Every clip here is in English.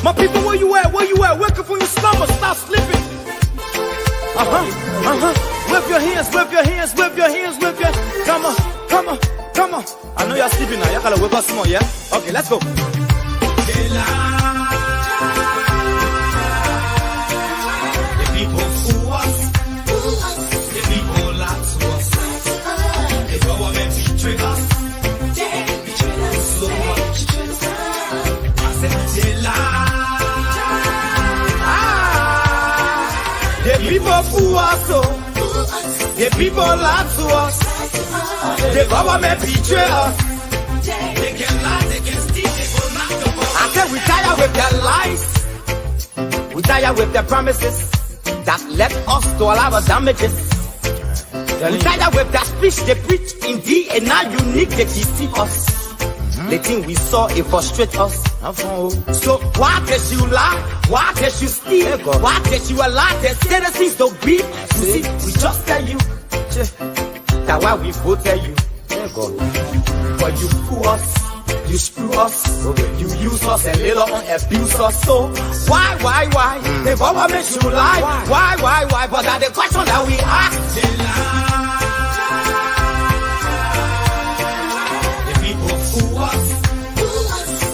My people, where you at? Where you at? Wake up from your slumber. Stop sleeping. Whip your hands, whip your hands, whip your hands, whip your. Come on, come on, come on. I know you're sleeping now. Y'all gotta whip us more, yeah? Okay, let's go. The people fool us. The people lie to us. The government betray us. So much. I said they lie. The people fool us, oh. The people lie to us. The government betray us. They can lie, they can steal, they will not go. I said we tired with their lies. We tired with their promises that led us to all our damages. We tired with their speech they preach indeed, and now unique they deceive us. The thing we saw, it frustrate us. So why did you lie? Why did you steal? Why did you allow the citizens to be? You see, we just tell you that why we vote tell you. But you fool us, you screw us, you use us and later on abuse us. So why? The government should lie. Why? But that's the question that we ask. The people fool us.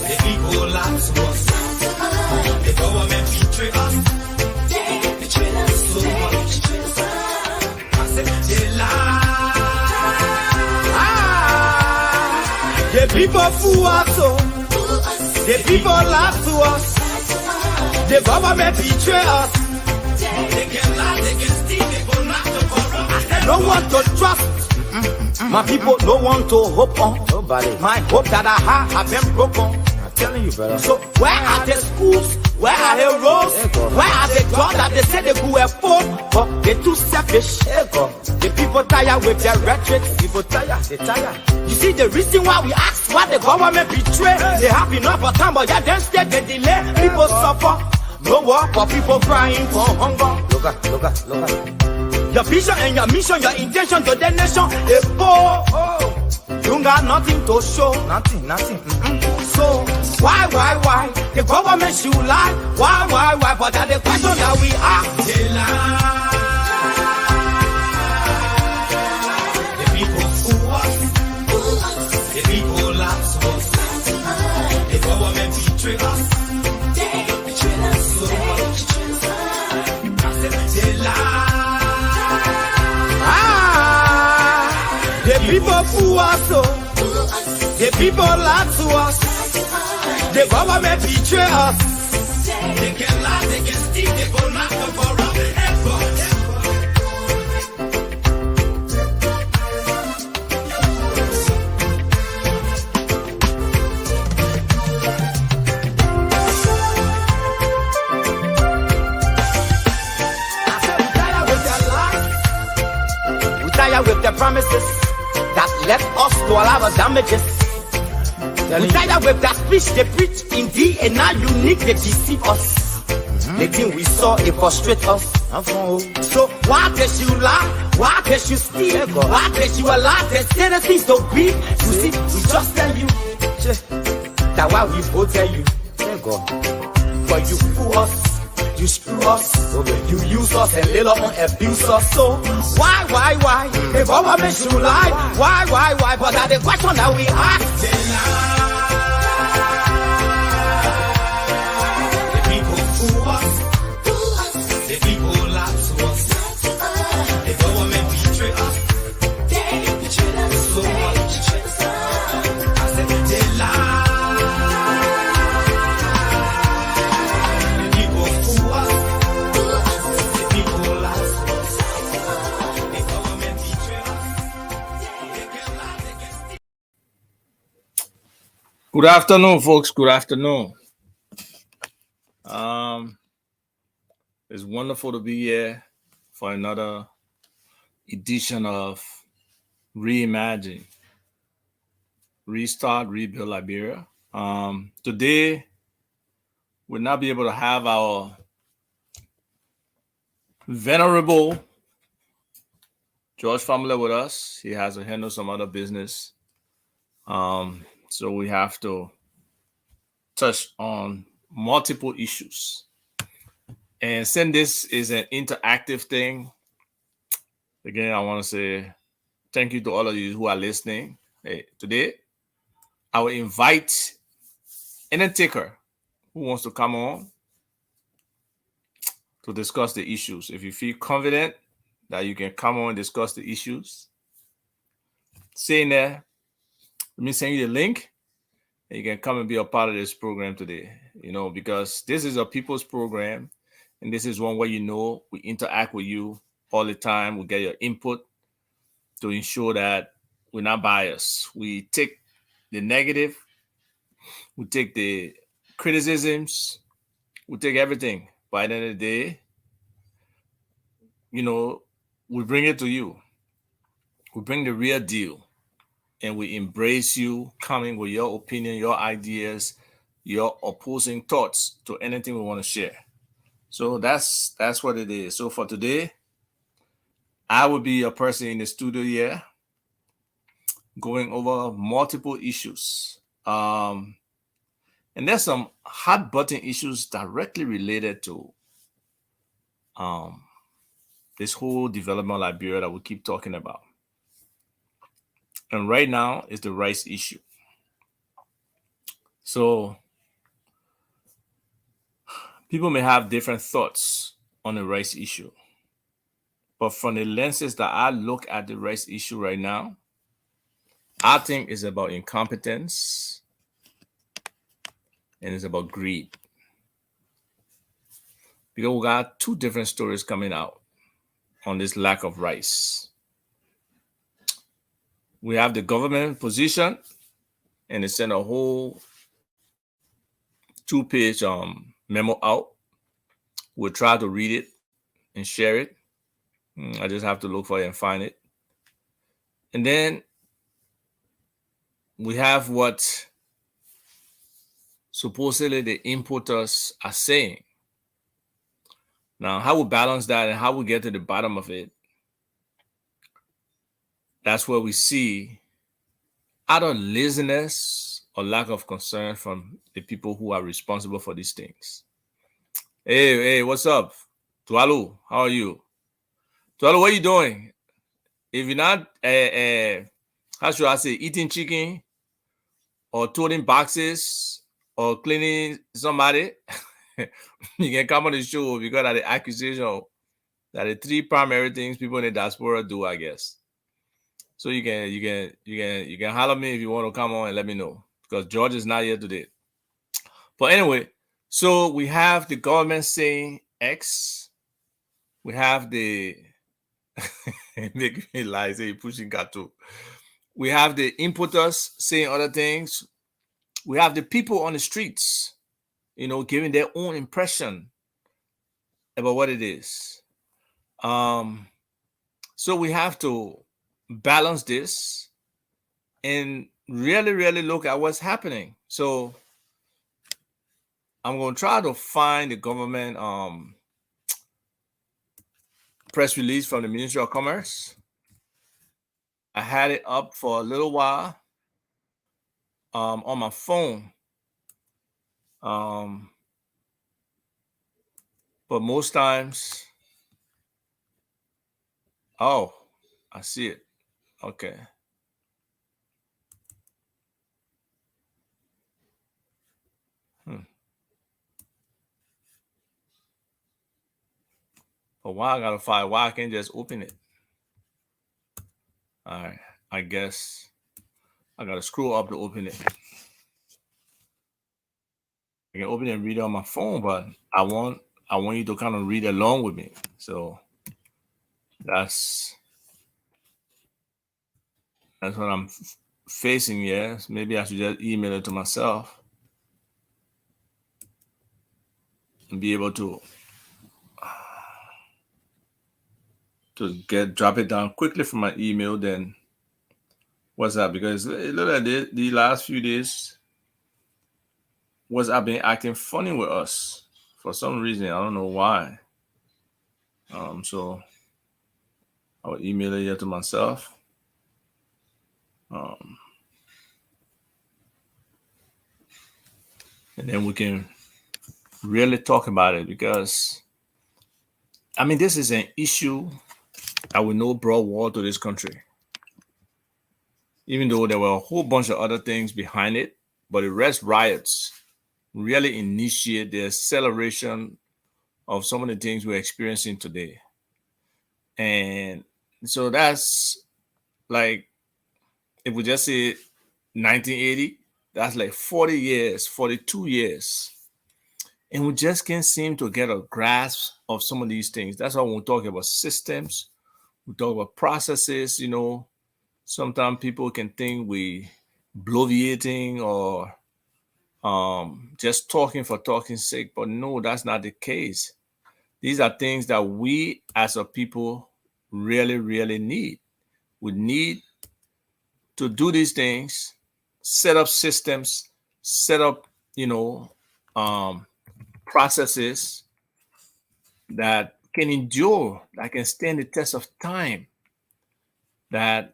The people lie to us. The government betray us. Betray us so much. I said they lie. The people fool us, oh. The people lie to us. The government betray us. They can lie, they can steal, they will not to corrupt. No one to trust. My people, no one to hope on. Nobody. My hope that I have been broken. I'm telling you, brother. So where are the schools? Where are the roads? Where are the jobs that they say they could afford? But they're too selfish. The people tired with their rhetoric. People tired, they tired. You see the reason why we ask why the government betray. They have enough of time, but yeah, then stay they delay. People suffer. No work, but people crying for hunger. Look at. Your vision and your mission, your intention to the nation is poor. You got nothing to show. Nothing. So why? The government should lie. Why? But that's the question that we ask. They lie. The people fool us. The people lie to us. The government betray us. Betray us so much. I said they lie. The people fool us, oh. The people lie to us. The government betray us. They can lie, they can steal, they will not go for us. With their promises that led us to all our damages. We tired with that speech they preach indeed, and now unique they deceive us. The thing we saw, it frustrate us. So why did you lie? Why did you steal? Why did you allow the citizens to be? You see, we just tell you that why we vote tell you. But you fool us. You screw us, you use us and later on abuse us. So why? The government should lie. Why? But that's the question that we ask. The people fool us. The people lie to us. The government betray us. Betray us so much. I said they lie. Good afternoon, folks. Good afternoon. It's wonderful to be here for another edition of Reimagine, Restart, Rebuild Liberia. Today, we'll not be able to have our venerable George family with us. He has to handle some other business. So we have to touch on multiple issues. And since this is an interactive thing, again, I want to say thank you to all of you who are listening. Hey, today, I will invite any taker who wants to come on to discuss the issues. If you feel confident that you can come on and discuss the issues, say in there, let me send you the link, and you can come and be a part of this program today. Because this is a people's program, and this is one where we interact with you all the time. We get your input to ensure that we're not biased. We take the negative, we take the criticisms, we take everything. By the end of the day, we bring it to you. We bring the real deal, and we embrace you coming with your opinion, your ideas, your opposing thoughts to anything we want to share. So that's what it is. So for today, I will be a person in the studio here going over multiple issues. And there's some hot button issues directly related to this whole development of Liberia that we keep talking about. And right now is the rice issue. So people may have different thoughts on the rice issue. But from the lenses that I look at the rice issue right now, I think it's about incompetence and it's about greed. Because we got two different stories coming out on this lack of rice. We have the government position, and they sent a whole 2-page memo out. We'll try to read it and share it. I just have to look for it and find it. And then we have what supposedly the importers are saying. Now, how we balance that and how we get to the bottom of it, that's where we see either laziness or lack of concern from the people who are responsible for these things. Hey, what's up? Tualu, how are you? Tualu, what are you doing? If you're not, how should I say, eating chicken or toting boxes or cleaning somebody, you can come on the show because of the accusation that the 3 primary things people in the diaspora do, I guess. So you can holler me if you want to come on and let me know, because George is not here today. But anyway, so we have the government saying X. We have the make me lie, say pushing gato. We have the importers saying other things. We have the people on the streets, giving their own impression about what it is. So we have to balance this and really, really look at what's happening. So I'm going to try to find the government press release from the Ministry of Commerce. I had it up for a little while on my phone. But most times, oh, I see it. Okay. But why I gotta find? Why I can't just open it? All right. I guess I gotta scroll up to open it. I can open it and read it on my phone, but I want you to kind of read along with me. So that's what I'm facing. Yes, maybe I should just email it to myself and be able to drop it down quickly from my email. Then WhatsApp, because look at the last few days, WhatsApp been acting funny with us for some reason. I don't know why. So I'll email it here to myself. And then we can really talk about it because, I mean, this is an issue that we know brought war to this country. Even though there were a whole bunch of other things behind it, but the arrest riots really initiate the acceleration of some of the things we're experiencing today. And so that's like, if we just say 1980, that's like 40 years, 42 years. And we just can't seem to get a grasp of some of these things. That's why when we talk about systems, we talk about processes, sometimes people can think we bloviating or just talking for talking's sake, but no, that's not the case. These are things that we as a people really, really need. We need to do these things, set up systems, set up, processes that can endure, that can stand the test of time, that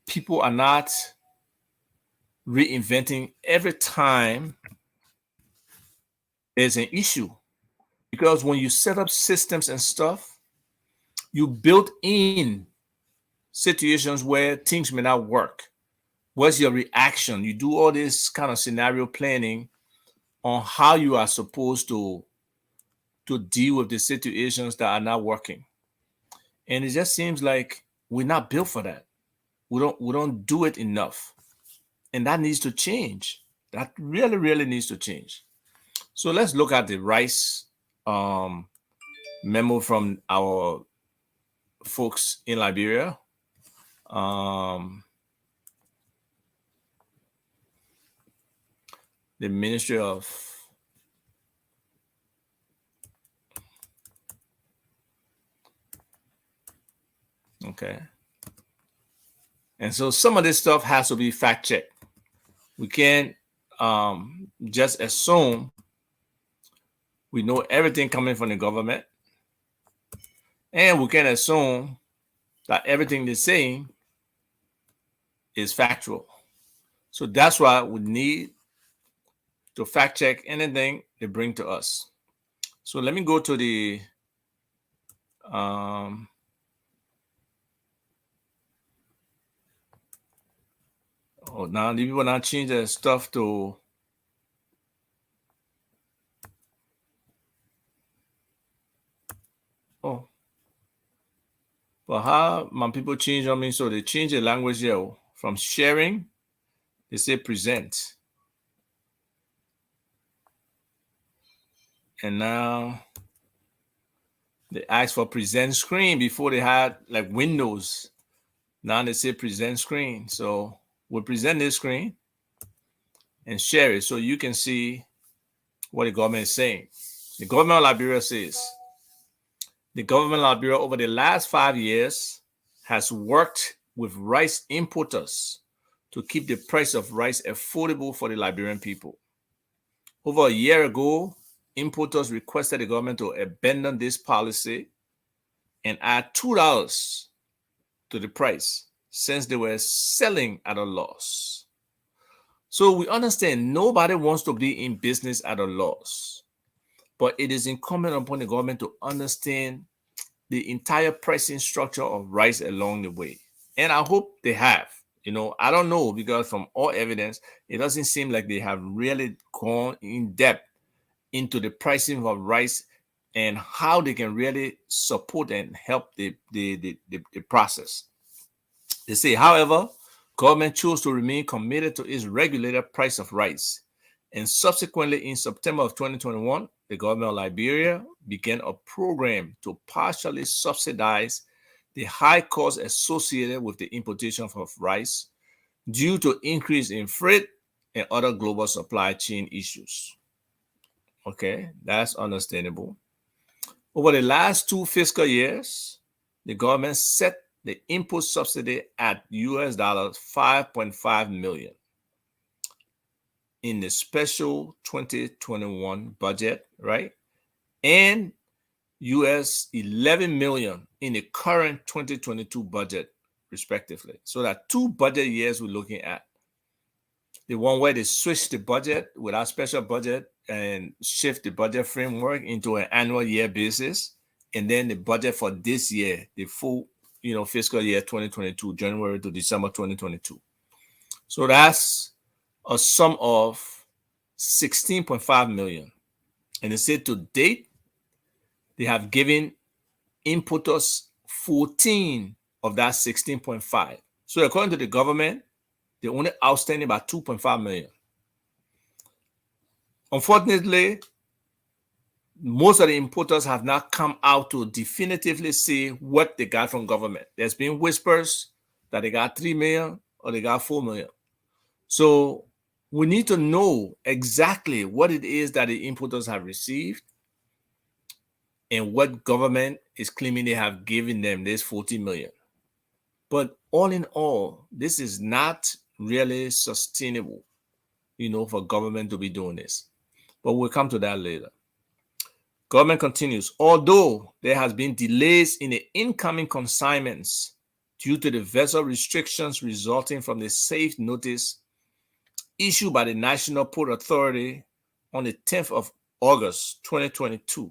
people are not reinventing every time there's an issue. Because when you set up systems and stuff, you build in situations where things may not work. What's your reaction? You do all this kind of scenario planning on how you are supposed to deal with the situations that are not working. And it just seems like we're not built for that. We don't do it enough. And that needs to change. That really, really needs to change. So let's look at the rice memo from our folks in Liberia. The Ministry of Okay. And so some of this stuff has to be fact checked. We can't just assume we know everything coming from the government. And we can assume that everything they're saying is factual. So that's why we need to fact check anything they bring to us. So let me go to the now the people now change their stuff to but how my people change on me? So they change the language here from sharing, they say present. And now they ask for present screen. Before they had like Windows. Now they say present screen. So we'll present this screen and share it so you can see what the government is saying. The government of Liberia says, the government of Liberia over the last 5 years has worked with rice importers to keep the price of rice affordable for the Liberian people. Over a year ago, importers requested the government to abandon this policy and add $2 to the price since they were selling at a loss. So we understand nobody wants to be in business at a loss, but it is incumbent upon the government to understand the entire pricing structure of rice along the way. And I hope they have. I don't know, because from all evidence, it doesn't seem like they have really gone in depth into the pricing of rice and how they can really support and help the process. They say, however, government chose to remain committed to its regulated price of rice. And subsequently, in September of 2021, the government of Liberia began a program to partially subsidize the high costs associated with the importation of rice due to increase in freight and other global supply chain issues. Okay, that's understandable. Over the last 2 fiscal years, the government set the input subsidy at US dollars 5.5 million in the special 2021 budget, right? And US 11 million in the current 2022 budget, respectively. So that 2 budget years we're looking at. The one where they switched the budget with our special budget and shift the budget framework into an annual year basis, and then the budget for this year, the full, fiscal year 2022, January to December 2022. So that's a sum of 16.5 million. And they said to date, they have given inputters 14 of that 16.5. So according to the government, they're only outstanding about 2.5 million. Unfortunately, most of the importers have not come out to definitively say what they got from government. There's been whispers that they got 3 million or they got 4 million. So we need to know exactly what it is that the importers have received and what government is claiming they have given them this 40 million. But all in all, this is not really sustainable, for government to be doing this. But we'll come to that later. Government continues, although there has been delays in the incoming consignments due to the vessel restrictions resulting from the safe notice issued by the National Port Authority on the 10th of August, 2022.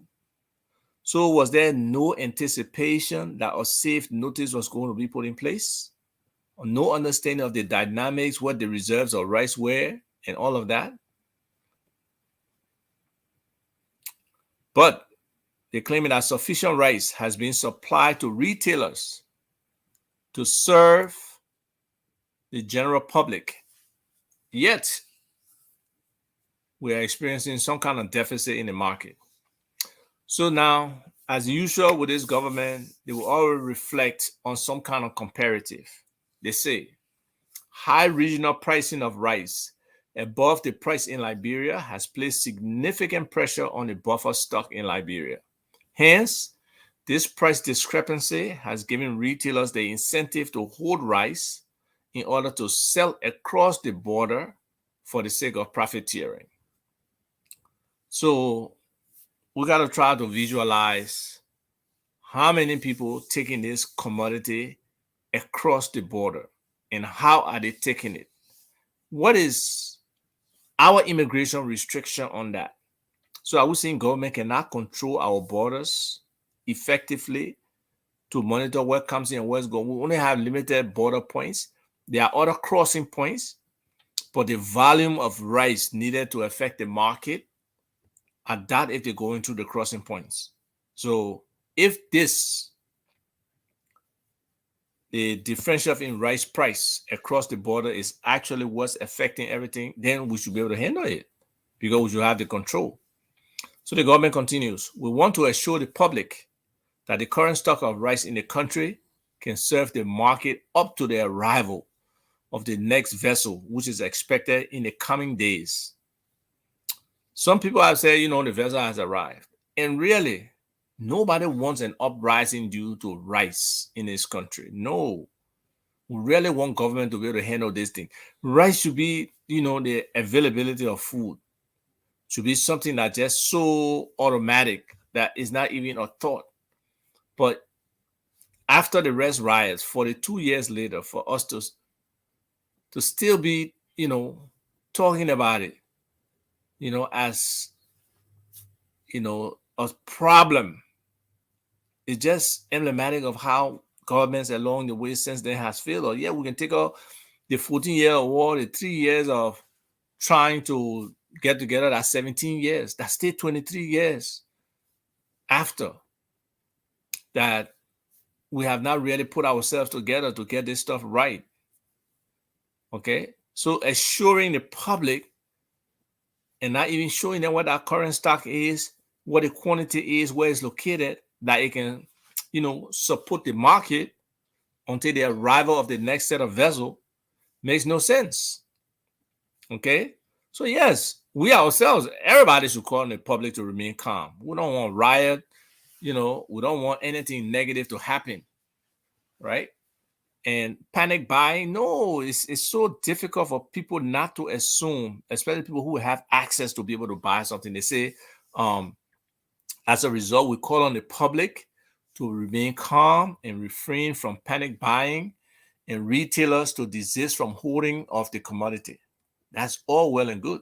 So was there no anticipation that a safe notice was going to be put in place? Or no understanding of the dynamics, what the reserves of rice were, and all of that? But they claim that sufficient rice has been supplied to retailers to serve the general public. Yet, we are experiencing some kind of deficit in the market. So now, as usual with this government, they will always reflect on some kind of comparative. They say, high regional pricing of rice above the price in Liberia has placed significant pressure on the buffer stock in Liberia. Hence, this price discrepancy has given retailers the incentive to hold rice in order to sell across the border for the sake of profiteering. So we got to try to visualize how many people taking this commodity across the border and how are they taking it? What is our immigration restriction on that? So are we saying government cannot control our borders effectively to monitor what comes in and what's going? We only have limited border points. There are other crossing points, but the volume of rice needed to affect the market are that if they're going through the crossing points. So if the differential in rice price across the border is actually what's affecting everything, then we should be able to handle it because we should have the control. So the government continues, we want to assure the public that the current stock of rice in the country can serve the market up to the arrival of the next vessel, which is expected in the coming days. Some people have said, the vessel has arrived. And really, nobody wants an uprising due to rice in this country. No. We really want government to be able to handle this thing. Rice should be, the availability of food should be something that's just so automatic that is not even a thought. But after the rest riots, 42 years later, for us to still be, talking about it, as, a problem, it's just emblematic of how governments along the way since then has failed. Or, we can take out the 14-year war, the 3 years of trying to get together, that's 17 years. That's still 23 years after that we have not really put ourselves together to get this stuff right. Okay? So assuring the public and not even showing them what our current stock is, what the quantity is, where it's located, that it can, support the market until the arrival of the next set of vessel makes no sense. Okay? So yes, we ourselves, everybody should call on the public to remain calm. We don't want riot, we don't want anything negative to happen, right? And panic buying, no, it's so difficult for people not to assume, especially people who have access to be able to buy something. They say, as a result, we call on the public to remain calm and refrain from panic buying and retailers to desist from holding of the commodity. That's all well and good,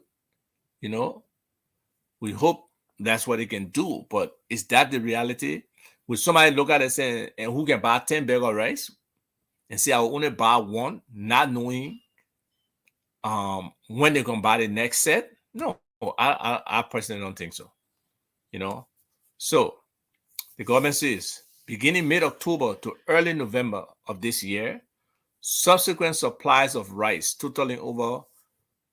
We hope that's what they can do, but is that the reality? Will somebody look at it and say, and who can buy 10 bags of rice and say I will only buy one, not knowing when they're gonna buy the next set? No, I personally don't think so. So the government says beginning mid-October to early November of this year, subsequent supplies of rice totaling over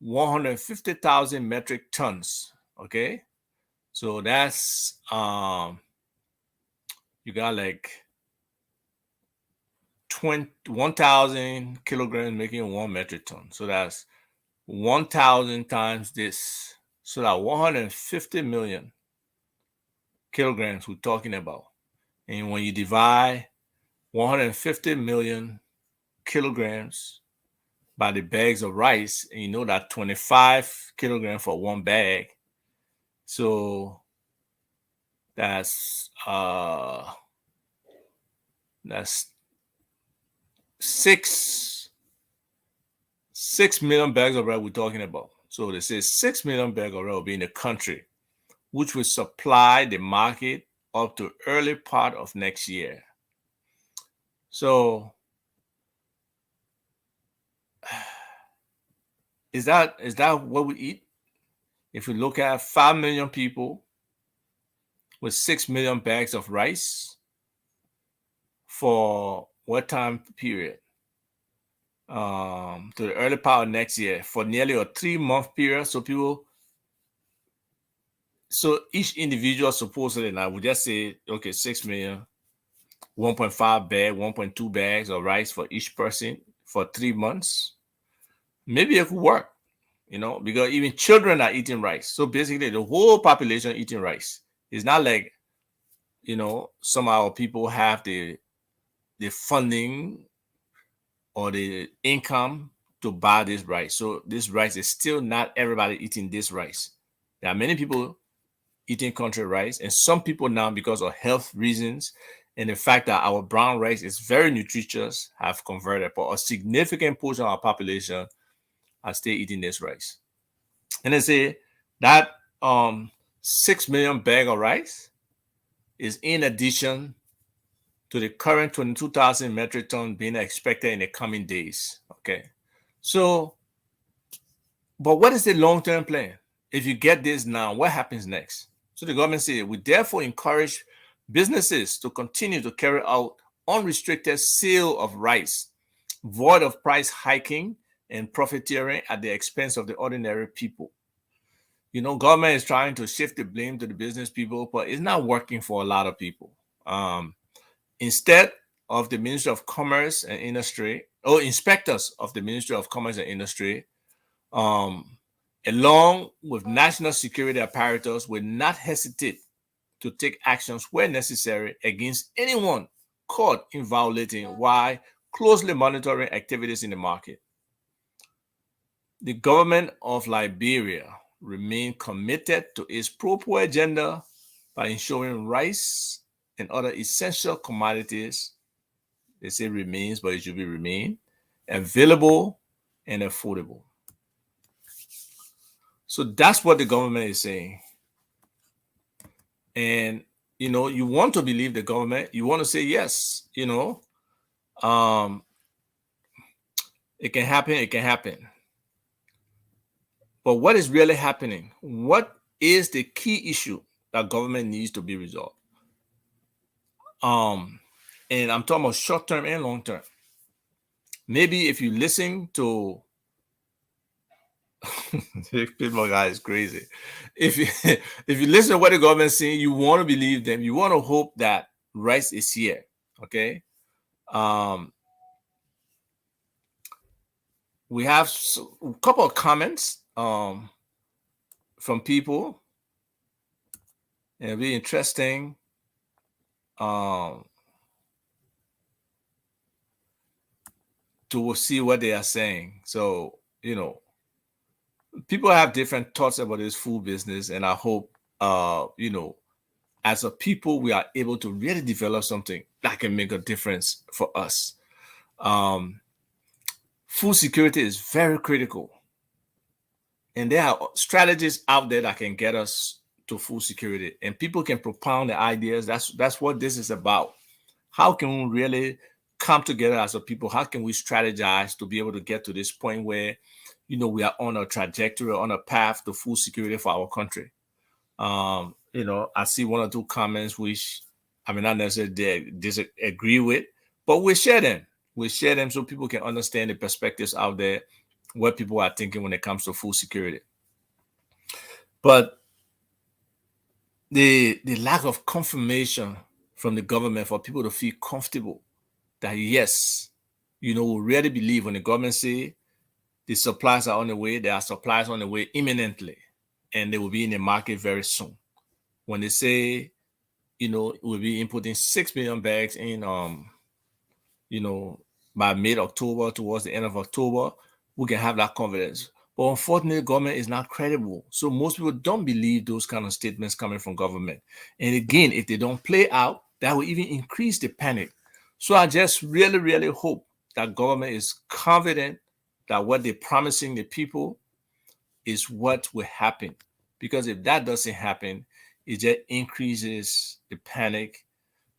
150,000 metric tons. Okay, so that's you got like 1,000 kilograms making 1 metric ton. So that's 1,000 times this. So that 150 million kilograms we're talking about. And when you divide 150 million kilograms by the bags of rice, and you know that 25 kilograms for one bag. So that's 6 million bags of rice we're talking about. So they say 6 million bags of rice will be in the country, which will supply the market up to early part of next year. So is that what we eat? If we look at 5 million people with 6 million bags of rice for what time period? To the early part of next year for nearly a 3-month period. So each individual supposedly, now we just say, okay, 6 million, 1.5 bag, 1.2 bags of rice for each person for 3 months. Maybe it could work, because even children are eating rice. So basically the whole population eating rice. It's not like, some of our people have the funding or the income to buy this rice. So this rice is still not everybody eating this rice. There are many people eating country rice, and some people now, because of health reasons and the fact that our brown rice is very nutritious, have converted. But a significant portion of our population are still eating this rice. And they say that 6 million bag of rice is in addition to the current 22,000 metric ton being expected in the coming days. Okay. So, but what is the long-term plan? If you get this now, what happens next? So the government said, we therefore encourage businesses to continue to carry out unrestricted sale of rice, void of price hiking and profiteering at the expense of the ordinary people. Government is trying to shift the blame to the business people, but it's not working for a lot of people. Instead of the Ministry of Commerce and Industry, or inspectors of the Ministry of Commerce and Industry, along with national security apparatus, will not hesitate to take actions where necessary against anyone caught in violating while closely monitoring activities in the market. The government of Liberia remains committed to its pro-poor agenda by ensuring rice and other essential commodities, they say remains, but it should be remain, available and affordable. So that's what the government is saying. And, you want to believe the government, you want to say, yes, it can happen. But what is really happening? What is the key issue that government needs to be resolved? And I'm talking about short-term and long-term. Maybe if you listen to people, guys, crazy. If you listen to what the government is saying, you want to believe them. You want to hope that rice is here. Okay. We have a couple of comments from people. It'll be interesting. To see what they are saying. So, people have different thoughts about this food business, and I hope, as a people, we are able to really develop something that can make a difference for us. Food security is very critical, and there are strategies out there that can get us to food security, and people can propound the ideas. That's what this is about. How can we really come together as a people? How can we strategize to be able to get to this point where, we are on a trajectory, on a path to food security for our country? I see one or two comments which I mean not necessarily disagree with, but we share them. We share them so people can understand the perspectives out there, what people are thinking when it comes to food security. But the lack of confirmation from the government for people to feel comfortable that yes, we really believe when the government say the supplies are on the way, there are supplies on the way imminently, and they will be in the market very soon. When they say, we'll be inputting 6 million bags in, by mid-October, towards the end of October, we can have that confidence. But unfortunately, government is not credible. So most people don't believe those kind of statements coming from government. And again, if they don't play out, that will even increase the panic. So I just really, really hope that government is confident that what they're promising the people is what will happen. Because if that doesn't happen, it just increases the panic.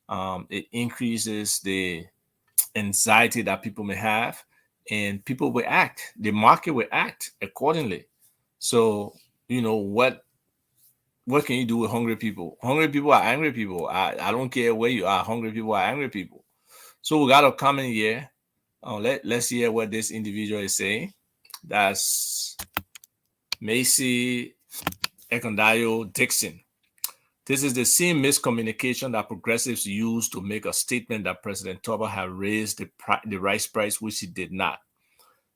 It increases the anxiety that people may have, and people will act. The market will act accordingly. So, what can you do with hungry people? Hungry people are angry people. I don't care where you are. Hungry people are angry people. So we got a comment here. Let's hear what this individual is saying. That's Macy Ekondayo Dixon. This is the same miscommunication that progressives used to make a statement that President Toba had raised the rice price, which he did not.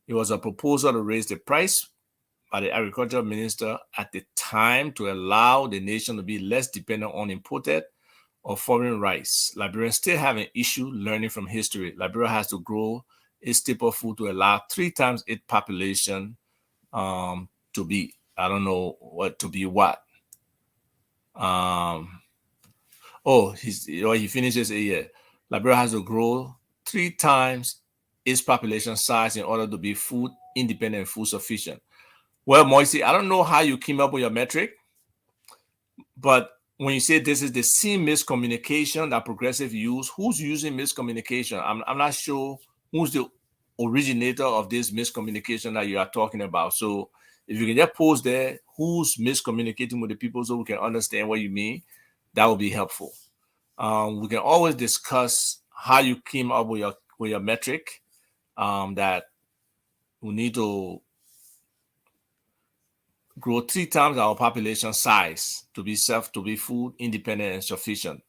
It was a proposal to raise the price by the agriculture minister at the time to allow the nation to be less dependent on imported or foreign rice. Liberians still have an issue learning from history. Liberia has to grow its staple food to allow 3 times its population to be, I don't know what, to be what. He finishes a year. Liberia has to grow 3 times its population size in order to be food independent and food sufficient. Well, Moisey, I don't know how you came up with your metric, but when you say this is the same miscommunication that progressive use, who's using miscommunication? I'm not sure who's the originator of this miscommunication that you are talking about. So if you can just post there, who's miscommunicating with the people so we can understand what you mean, that would be helpful. We can always discuss how you came up with your metric, that we need to grow 3 times our population size to be food independent and sufficient.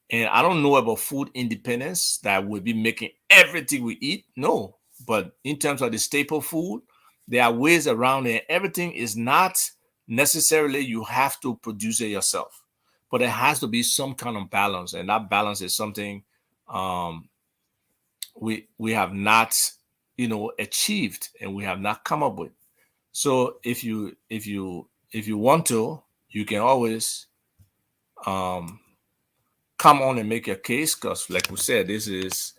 And I don't know about food independence that will be making everything we eat. No, but in terms of the staple food, there are ways around it. Everything is not necessarily you have to produce it yourself, but there has to be some kind of balance, and that balance is something we have not, achieved, and we have not come up with. So if you want to, you can always come on and make your case, because like we said, this is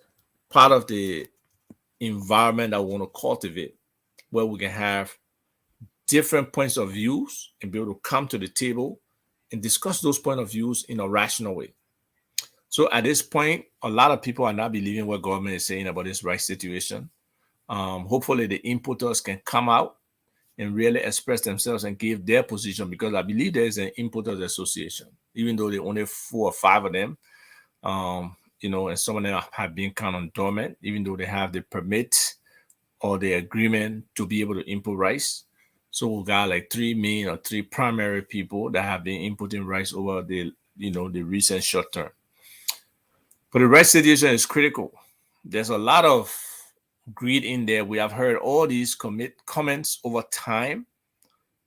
part of the environment I want to cultivate, where we can have different points of views and be able to come to the table and discuss those point of views in a rational way. So at this point, a lot of people are not believing what government is saying about this rice situation. Hopefully the importers can come out and really express themselves and give their position, because I believe there is an importers association, even though there are only 4 or 5 of them, and some of them have been kind of dormant, even though they have the permit or the agreement to be able to import rice. So we got like 3 main or 3 primary people that have been importing rice over the recent short term. But the rice situation is critical. There's a lot of greed in there. We have heard all these comments over time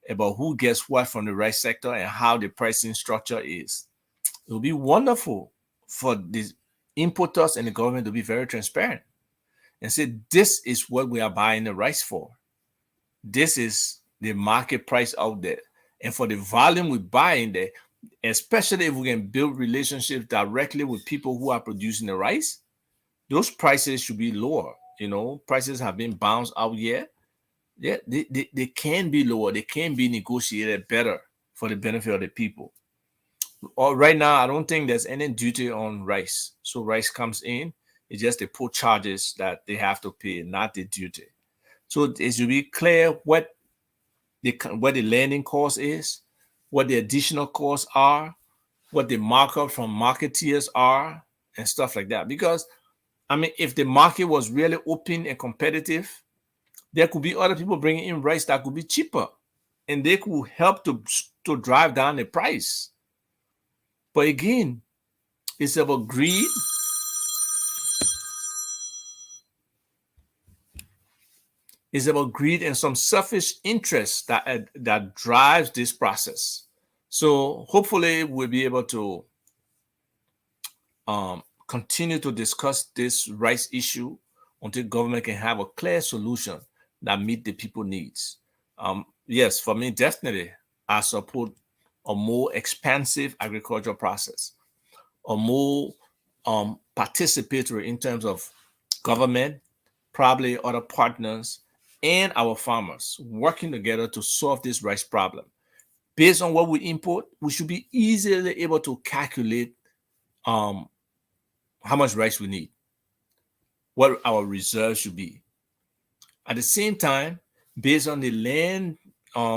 about who gets what from the rice sector and how the pricing structure is. It will be wonderful for the importers and the government to be very transparent and say, this is what we are buying the rice for. This is the market price out there. And for the volume we buy in there, especially if we can build relationships directly with people who are producing the rice, those prices should be lower. Prices have been bounced out here. Yeah, they can be lower. They can be negotiated better for the benefit of the people. or right now, I don't think there's any duty on rice. So rice comes in, it's just the put charges that they have to pay, not the duty. So it should be clear what the landing cost is, what the additional costs are, what the markup from marketeers are, and stuff like that. Because I mean, if the market was really open and competitive, there could be other people bringing in rice that could be cheaper, and they could help to drive down the price. But again, it's about greed. It's about greed and some selfish interest that drives this process. So hopefully we'll be able to continue to discuss this rice issue until government can have a clear solution that meet the people needs. Yes, for me, definitely, I support a more expansive agricultural process, a more participatory in terms of government, probably other partners, and our farmers working together to solve this rice problem. Based on what we import, we should be easily able to calculate um, how much rice we need, what our reserves should be. At the same time, based on the land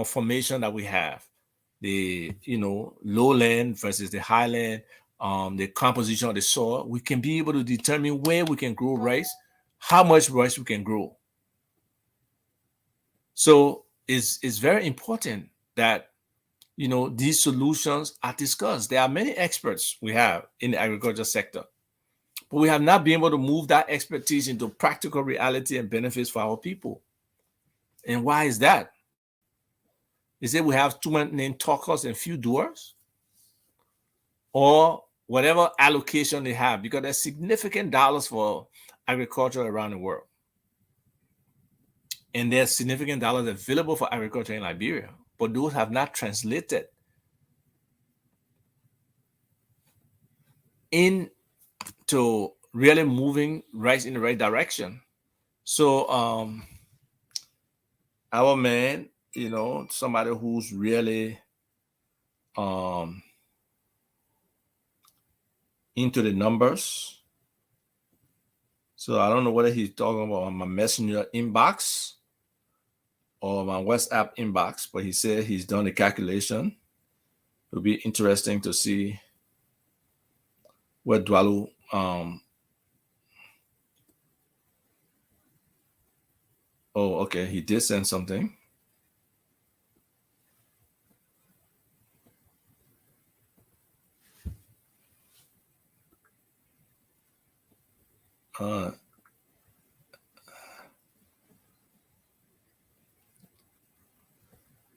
formation that we have, the lowland versus the highland, the composition of the soil, we can be able to determine where we can grow rice, how much rice we can grow. So it's very important that these solutions are discussed. There are many experts we have in the agriculture sector, but we have not been able to move that expertise into practical reality and benefits for our people. And why is that? Is it we have too many talkers and few doers? Or whatever allocation they have, because there's significant dollars for agriculture around the world. And there's significant dollars available for agriculture in Liberia, but those have not translated into really moving rice in the right direction. So our man, somebody who's really into the numbers. So I don't know whether he's talking about my messenger inbox or my WhatsApp inbox, but he said he's done the calculation. It'll be interesting to see what Dwalu oh, okay, he did send something.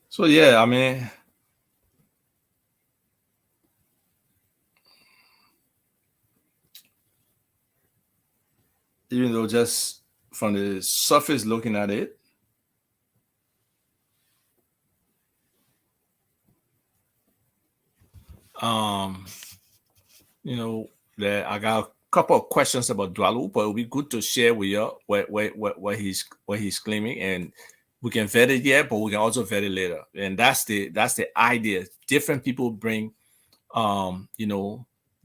So yeah, I mean, even though just from the surface looking at it, that I got a couple of questions about Dwalu, but it'll be good to share with you what he's claiming, and we can vet it yet, but we can also vet it later. And that's the idea. Different people bring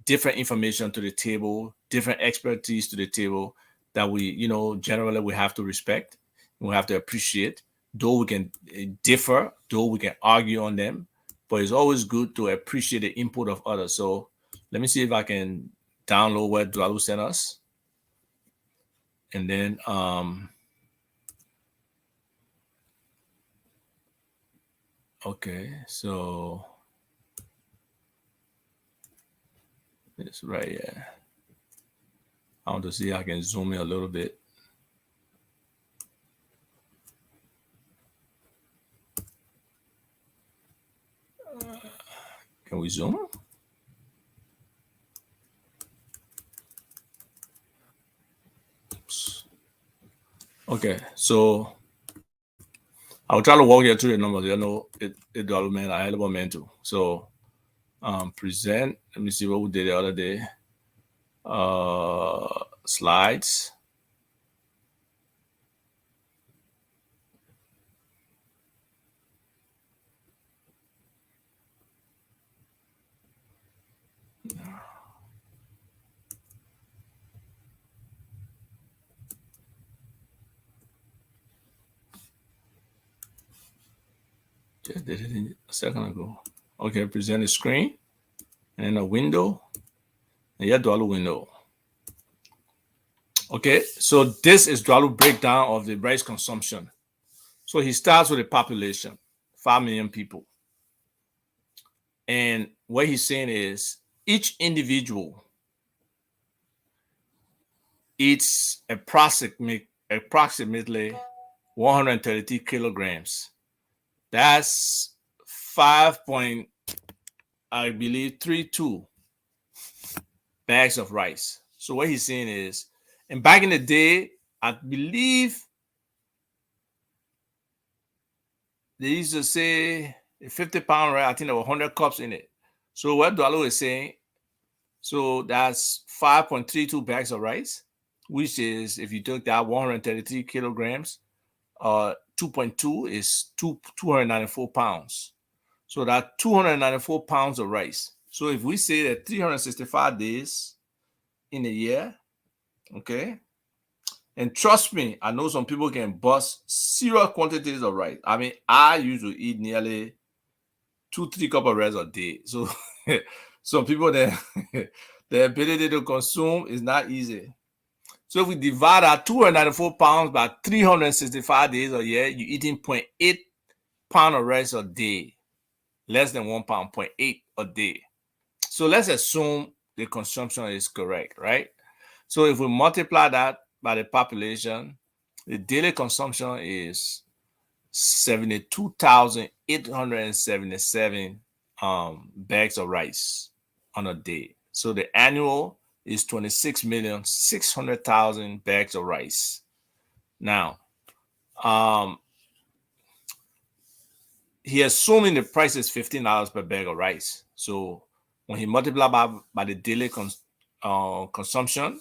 different information to the table, different expertise to the table that we, generally we have to respect, we have to appreciate. Though we can differ, though we can argue on them, but it's always good to appreciate the input of others. So let me see if I can download what Dwalu sent us. And then okay, so it's right here. I want to see if I can zoom in a little bit. Can we zoom? Oops. Okay, so I'll try to walk you through the numbers. It development I had about mental. So present. Let me see what we did the other day. Slides. Just did it a second ago. Okay, present the screen and then a window. And yeah, Dwalu window. Okay, so this is Dwalu breakdown of the rice consumption. So he starts with a population, 5 million people. And what he's saying is each individual eats approximately 133 kilograms. That's 5.32 bags of rice. So what he's saying is, and back in the day, I believe they used to say a 50-pound rice, I think there were 100 cups in it. So what Dwalo is saying, so that's 5.32 bags of rice, which is, if you took that 133 kilograms, 2.2 is 294 pounds. So that 294 pounds of rice. So if we say that 365 days in a year, okay, and trust me, I know some people can bust serious quantities of rice. I mean, I usually eat nearly 2-3 cups of rice a day. So some people that the ability to consume is not easy. So if we divide our 294 pounds by 365 days a year, you're eating 0.8 pound of rice a day. Less than 1 pound, 0.8 a day. So let's assume the consumption is correct, right? So if we multiply that by the population, the daily consumption is 72,877 bags of rice on a day. So the annual is 26,600,000 bags of rice. Now, he assuming the price is $15 per bag of rice. So when he multiply by the daily consumption,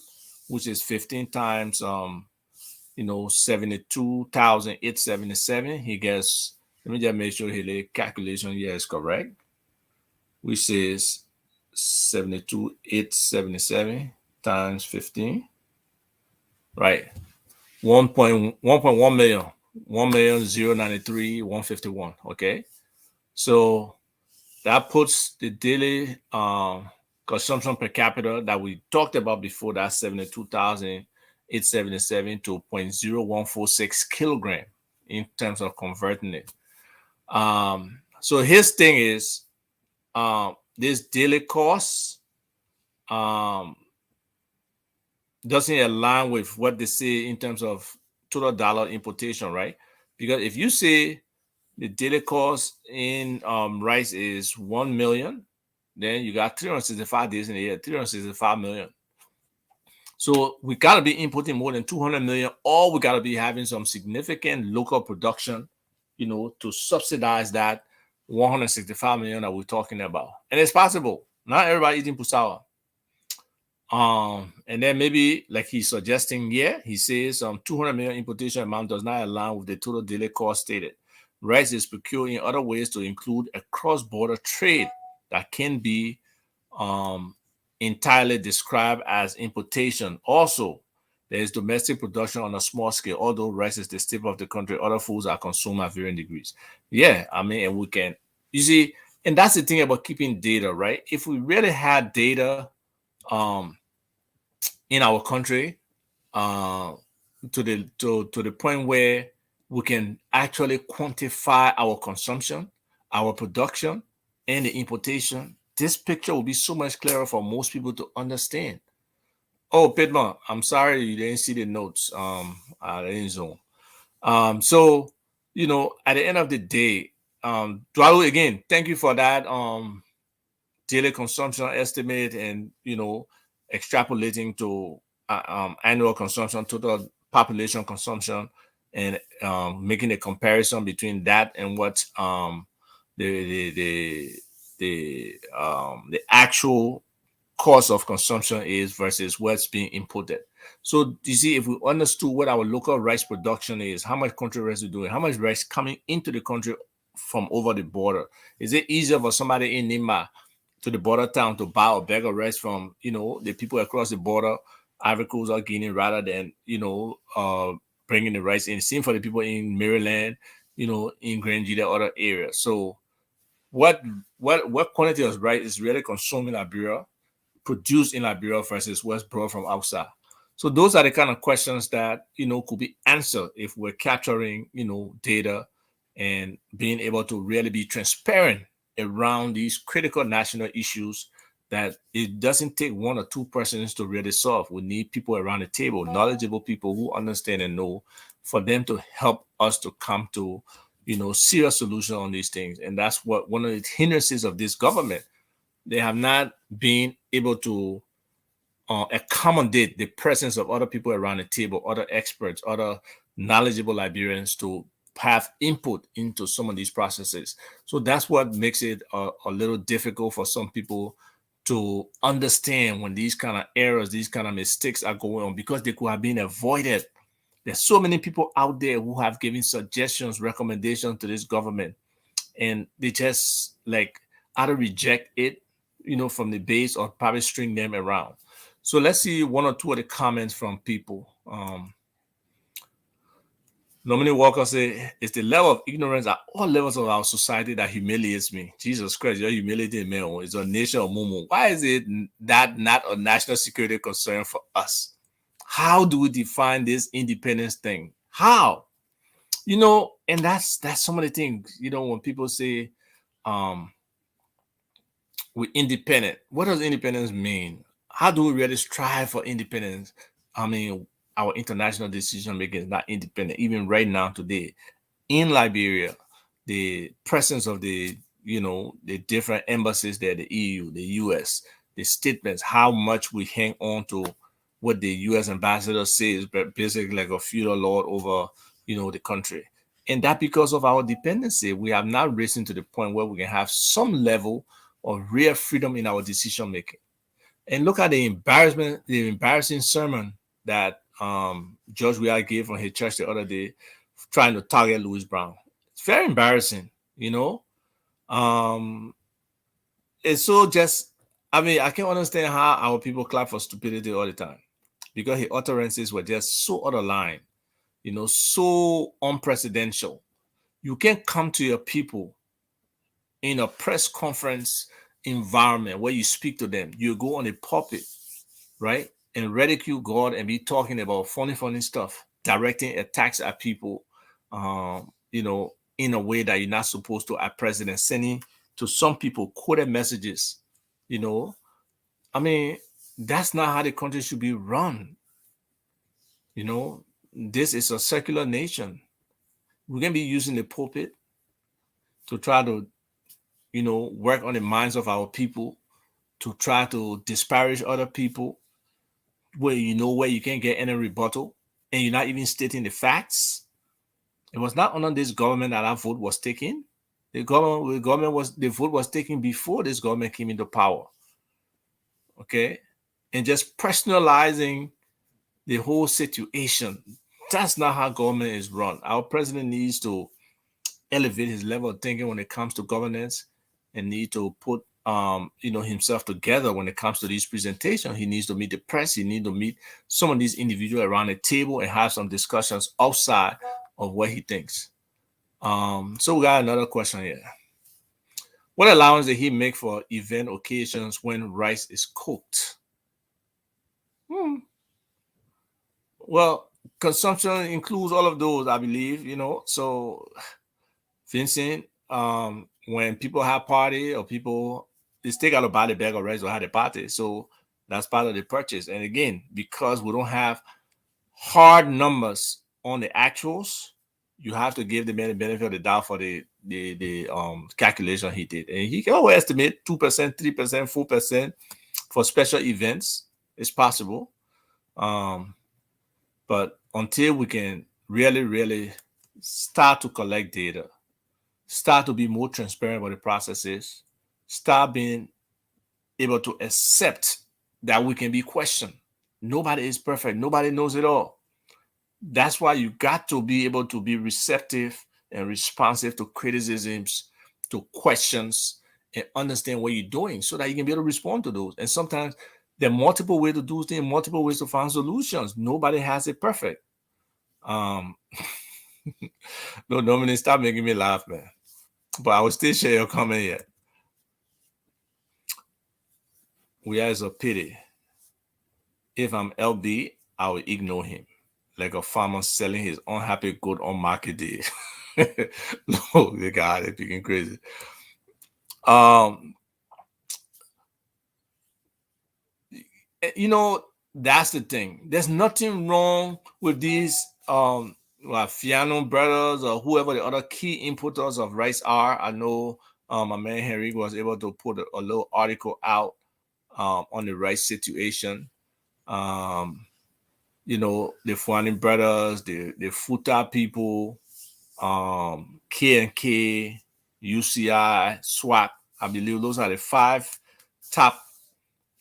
which is 15 times 72,877, he gets, let me just make sure the calculation here is correct, which is 72,877 times 15, right? 1.1 million, 1,093,151. Okay, so that puts the daily consumption per capita that we talked about before, that 72,877 to 0.0146 kilogram in terms of converting it. So his thing is this daily cost doesn't align with what they say in terms of total dollar importation, right? Because if you say the daily cost in rice is 1 million, then you got 365 days in a year, 365 million. So we got to be importing more than 200 million, or we got to be having some significant local production, to subsidize that 165 million that we're talking about. And it's possible. Not everybody eating pusawa. And then maybe like he's suggesting here, he says 200 million importation amount does not align with the total daily cost stated. Rice is procured in other ways to include a cross-border trade that can be entirely described as importation. Also, there is domestic production on a small scale. Although rice is the staple of the country, other foods are consumed at varying degrees. Yeah, I mean, and we can, you see, and that's the thing about keeping data, right? If we really had data in our country to the point where we can actually quantify our consumption, our production, and the importation, this picture will be so much clearer for most people to understand. Oh, Piedmont, I'm sorry you didn't see the notes. I didn't zoom. So, at the end of the day, Dwalu, again, thank you for that daily consumption estimate and, extrapolating to annual consumption, total population consumption, and making a comparison between that and what the actual cost of consumption is versus what's being imported. So you see, if we understood what our local rice production is, how much country rice we're doing, how much rice coming into the country from over the border, is it easier for somebody in Nima to the border town to buy a bag of rice from, the people across the border, Ivory Coast or Guinea, rather than, bringing the rice in? Same for the people in Maryland, in Grenada or other areas. So what quantity of rice is really consumed in Liberia, produced in Liberia versus what's brought from outside? So those are the kind of questions that could be answered if we're capturing data and being able to really be transparent around these critical national issues that it doesn't take one or two persons to really solve. We need people around the table, knowledgeable people who understand and know, for them to help us to come to serious solution on these things. And that's what one of the hindrances of this government. They have not been able to accommodate the presence of other people around the table, other experts, other knowledgeable Liberians to have input into some of these processes. So that's what makes it a little difficult for some people to understand when these kind of errors, these kind of mistakes are going on, because they could have been avoided. There's so many people out there who have given suggestions, recommendations to this government, and they just either reject it, from the base, or probably string them around. So let's see one or two of the comments from people. Nominee Walker say, it's the level of ignorance at all levels of our society that humiliates me. Jesus Christ, you're humiliating me. It's a nation of mumu. Why is it that not a national security concern for us? How do we define this independence thing? How? And that's some of the things, when people say we're independent. What does independence mean? How do we really strive for independence? I mean, our international decision making is not independent. Even right now, today, in Liberia, the presence of the different embassies there, the EU, the US, the statements, how much we hang on to what the US ambassador says, but basically like a feudal lord over the country. And that because of our dependency, we have not risen to the point where we can have some level of real freedom in our decision making. And look at the embarrassing sermon that George Weah gave from his church the other day, trying to target Louis Brown. It's very embarrassing, It's so just, I can't understand how our people clap for stupidity all the time, because his utterances were just so out of line, so unprecedented. You can't come to your people in a press conference environment where you speak to them. You go on a pulpit, right, and ridicule God and be talking about funny stuff, directing attacks at people, in a way that you're not supposed to, at president, sending to some people quoted messages. That's not how the country should be run. This is a secular nation. We're going to be using the pulpit to try to, work on the minds of our people, to try to disparage other people, where you can't get any rebuttal, and you're not even stating the facts. It was not under this government that vote was taken. The vote was taken before this government came into power. Okay, and just personalizing the whole situation. That's not how government is run. Our president needs to elevate his level of thinking when it comes to governance, and need to put himself together when it comes to these presentations. He needs to meet the press. He needs to meet some of these individuals around the table and have some discussions outside of what he thinks. So we got another question here. What allowance did he make for event occasions when rice is cooked? Well, consumption includes all of those, I believe, So, Vincent, when people have party, or people, they still got to buy the bag of rice or have the party. So that's part of the purchase. And again, because we don't have hard numbers on the actuals, you have to give the man the benefit of the doubt for the calculation he did. And he can always estimate 2%, 3%, 4% for special events. It's possible. But until we can really, really start to collect data, start to be more transparent about the processes, start being able to accept that we can be questioned. Nobody is perfect. Nobody knows it all. That's why you got to be able to be receptive and responsive to criticisms, to questions, and understand what you're doing so that you can be able to respond to those. And sometimes there are multiple ways to do things, multiple ways to find solutions. Nobody has it perfect. No, Dominic, stop making me laugh, man. But I will still share your comment here. We are a pity. If I'm LB, I will ignore him. Like a farmer selling his unhappy goat on market day. No, the guy, they're picking crazy. You know, that's the thing. There's nothing wrong with these Fiano brothers or whoever the other key importers of rice are. I know my man Henry was able to put a little article out on the rice situation. You know, the Fuani brothers, the Futa people, K&K, UCI, SWAP. I believe those are the 5 top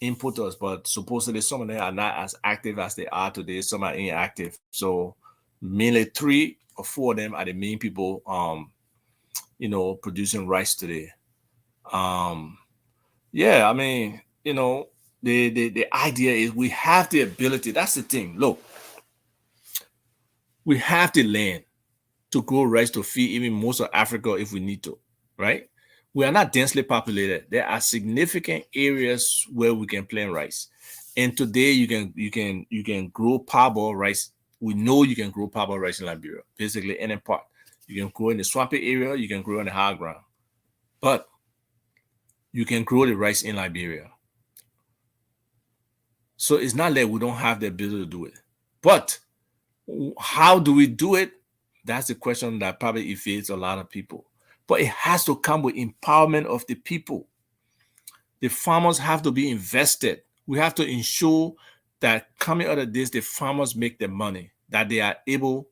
importers, but supposedly some of them are not as active as they are today. Some are inactive. So mainly 3 or 4 of them are the main people, you know, producing rice today. Yeah, I mean, you know, the idea is we have the ability. That's the thing. Look, we have the land to grow rice to feed even most of Africa if we need to, right? We are not densely populated. There are significant areas where we can plant rice. And today you can grow parboiled rice. We know you can grow parboiled rice in Liberia, basically any part. You can grow in the swampy area, you can grow in the high ground. But you can grow the rice in Liberia. So it's not like we don't have the ability to do it. But how do we do it? That's the question that probably evades a lot of people. But it has to come with empowerment of the people. The farmers have to be invested. We have to ensure that coming out of this, the farmers make the money, that they are able